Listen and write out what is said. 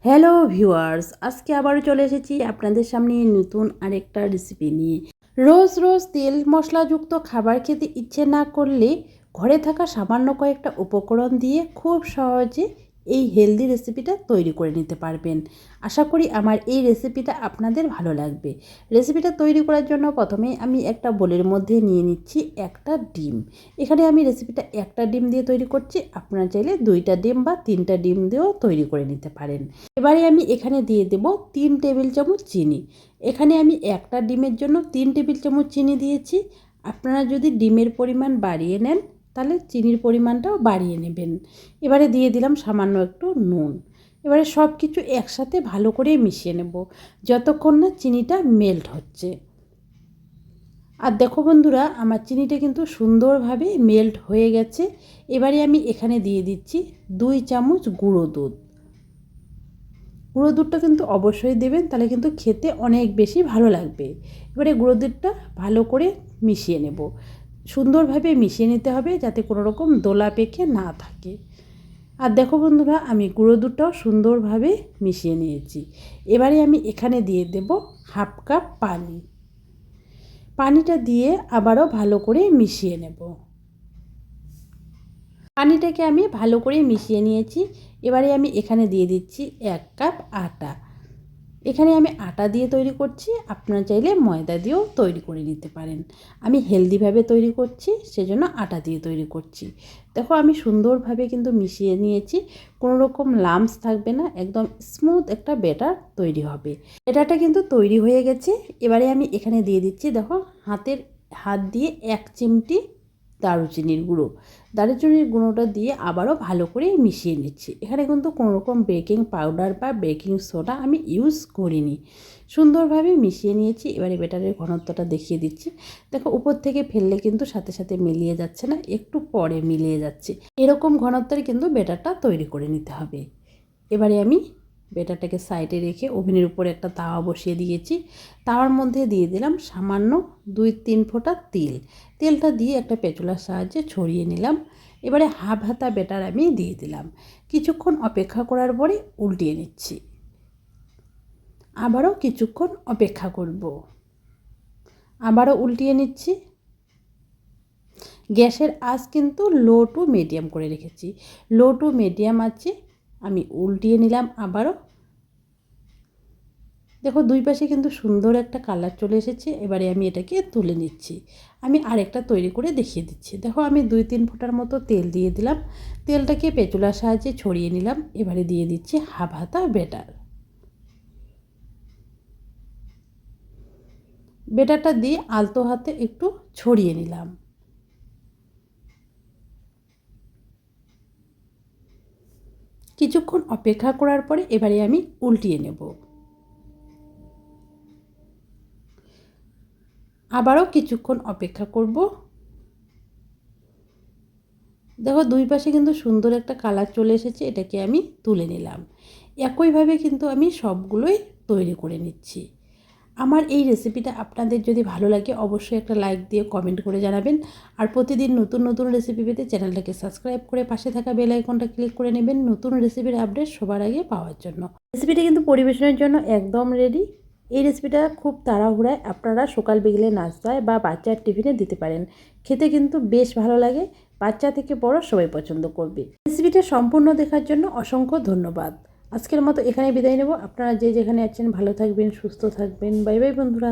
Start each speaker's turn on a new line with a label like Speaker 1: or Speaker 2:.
Speaker 1: Hello viewers, আজকে আবারও চলে এসেছি আপনাদের সামনে নতুন আরেকটা রেসিপি নিয়ে। রোজ রোজ তেল মশলাযুক্ত খাবার খেতে ইচ্ছে না করলে ঘরে থাকা সামান্য কয়েকটা উপকরণ দিয়ে খুব সহজে এই হেলদি রেসিপিটা তৈরি করে নিতে পারবেন। আশা করি আমার এই রেসিপিটা আপনাদের ভালো লাগবে। রেসিপিটা তৈরি করার জন্য প্রথমে আমি একটা বোলের মধ্যে নিয়ে নিচ্ছি একটা ডিম। এখানে আমি রেসিপিটা একটা ডিম দিয়ে তৈরি করছি, আপনারা চাইলে 2টা ডিম বা 3টা ডিম দিয়েও তৈরি করে নিতে পারেন। এবারে আমি এখানে দিয়ে দেব 3 টেবিল চামচ চিনি। এখানে আমি একটা ডিমের জন্য 3 টেবিল চামচ চিনি দিয়েছি। আপনারা যদি ডিমের পরিমাণ বাড়িয়ে নেন তাহলে চিনির পরিমাণটাও বাড়িয়ে নেবেন। এবারে দিয়ে দিলাম সামান্য একটু নুন। এবারে সব কিছু একসাথে ভালো করে মিশিয়ে নেব যতক্ষণ না চিনিটা মেল্ট হচ্ছে। আর দেখো বন্ধুরা, আমার চিনিটা কিন্তু সুন্দরভাবে মেল্ট হয়ে গেছে। এবারে আমি এখানে দিয়ে দিচ্ছি 2 চামচ গুঁড়ো দুধ। গুঁড়ো দুধটা কিন্তু অবশ্যই দেবেন, তাহলে কিন্তু খেতে অনেক বেশি ভালো লাগবে। এবারে গুঁড়ো দুধটা ভালো করে মিশিয়ে নেব। সুন্দরভাবে মিশিয়ে নিতে হবে যাতে কোনো রকম দোলা পেকে না থাকে। আর দেখো বন্ধুরা, আমি গুঁড়ো দুধটাও সুন্দরভাবে মিশিয়ে নিয়েছি। এবারে আমি এখানে দিয়ে দেব 1/2 কাপ পানি। পানিটা দিয়ে আবারও ভালো করে মিশিয়ে নেব। পানিটাকে আমি ভালো করে মিশিয়ে নিয়েছি। এবারে আমি এখানে দিয়ে দিচ্ছি 1 কাপ আটা। এখানে আমি আটা দিয়ে তৈরি করছি, আপনারা চাইলে ময়দা দিয়েও তৈরি করে নিতে পারেন। আমি হেলদিভাবে তৈরি করছি, সেজন্য আটা দিয়ে তৈরি করছি। দেখো আমি সুন্দরভাবে কিন্তু মিশিয়ে নিয়েছি, কোনো রকম লাম্পস থাকবে না, একদম স্মুথ একটা ব্যাটার তৈরি হবে। ব্যাটারটা কিন্তু তৈরি হয়ে গেছে। এবারে আমি এখানে দিয়ে দিচ্ছি, দেখো হাত দিয়ে 1 চিমটি দারুচিনির গুঁড়ো। দারুচিনির গুঁড়োটা দিয়ে আবারও ভালো করে মিশিয়ে নিচ্ছি। এখানে কিন্তু কোনো রকম বেকিং পাউডার বা বেকিং সোডা আমি ইউজ করিনি। সুন্দরভাবে মিশিয়ে নিয়েছি। এবারে ব্যাটারের ঘনত্বটা দেখিয়ে দিচ্ছি। দেখো উপর থেকে ফেললে কিন্তু সাথে সাথে মিলিয়ে যাচ্ছে না, একটু পরে মিলিয়ে যাচ্ছে। এরকম ঘনত্বের কিন্তু ব্যাটারটা তৈরি করে নিতে হবে। এবারে আমি ব্যাটারটাকে সাইডে রেখে ওভেনের উপরে একটা তাওয়া বসিয়ে দিয়েছি। তাওয়ার মধ্যে দিয়ে দিলাম সামান্য 2-3 ফোঁটা তেল। তেলটা দিয়ে একটা স্প্যাচুলার সাহায্যে ছড়িয়ে নিলাম। এবারে হাফ হাতা ব্যাটার আমি দিয়ে দিলাম। কিছুক্ষণ অপেক্ষা করার পরে উল্টিয়ে নিচ্ছি। আবারও কিছুক্ষণ অপেক্ষা করব। আবারও উল্টিয়ে নিচ্ছি। গ্যাসের আঁচ কিন্তু লো টু মিডিয়াম করে রেখেছি। লো টু মিডিয়াম আছে আমি উল্টিয়ে নিলাম আবারও। দেখো দুই পাশে কিন্তু সুন্দর একটা কালার চলে এসেছে। এবারে আমি এটাকে তুলে নিচ্ছি। আমি আরেকটা তৈরি করে দেখিয়ে দিচ্ছি। দেখো আমি 2-3 ফোঁটার মতো তেল দিয়ে দিলাম। তেলটাকে স্প্যাচুলার সাহায্যে ছড়িয়ে নিলাম। এবারে দিয়ে দিচ্ছি হাফ হাতা ব্যাটার। ব্যাটারটা দিয়ে আলতো হাতে একটু ছড়িয়ে নিলাম। কিছুক্ষণ অপেক্ষা করার পরে এবারে আমি উল্টিয়ে নেব। আবারও কিছুক্ষণ অপেক্ষা করব। দেখো দুই পাশে কিন্তু সুন্দর একটা কালার চলে এসেছে। এটাকে আমি তুলে নিলাম। একইভাবে কিন্তু আমি সবগুলোই তৈরি করে নিচ্ছি। আমার এই রেসিপিটা আপনাদের যদি ভালো লাগে অবশ্যই একটা লাইক দিয়ে কমেন্ট করে জানাবেন। আর প্রতিদিন নতুন নতুন রেসিপি পেতে চ্যানেলটাকে সাবস্ক্রাইব করে পাশে থাকা বেল আইকনটা ক্লিক করে নেবেন নতুন রেসিপির আপডেট সবার আগে পাওয়ার জন্য। রেসিপিটা কিন্তু পরিবেশনের জন্য একদম রেডি। এই রেসিপিটা খুব তাড়াহুড়ায় আপনারা সকাল বিকেলে নাস্তায় বা বাচ্চার টিফিনে দিতে পারেন। খেতে কিন্তু বেশ ভালো লাগে, বাচ্চা থেকে বড় সবাই পছন্দ করবে। রেসিপিটা সম্পূর্ণ দেখার জন্য অসংখ্য ধন্যবাদ। আজকের মতো এখানে বিদায় নেব। আপনারা যে যেখানে আছেন ভালো থাকবেন, সুস্থ থাকবেন। বাই বাই বন্ধুরা।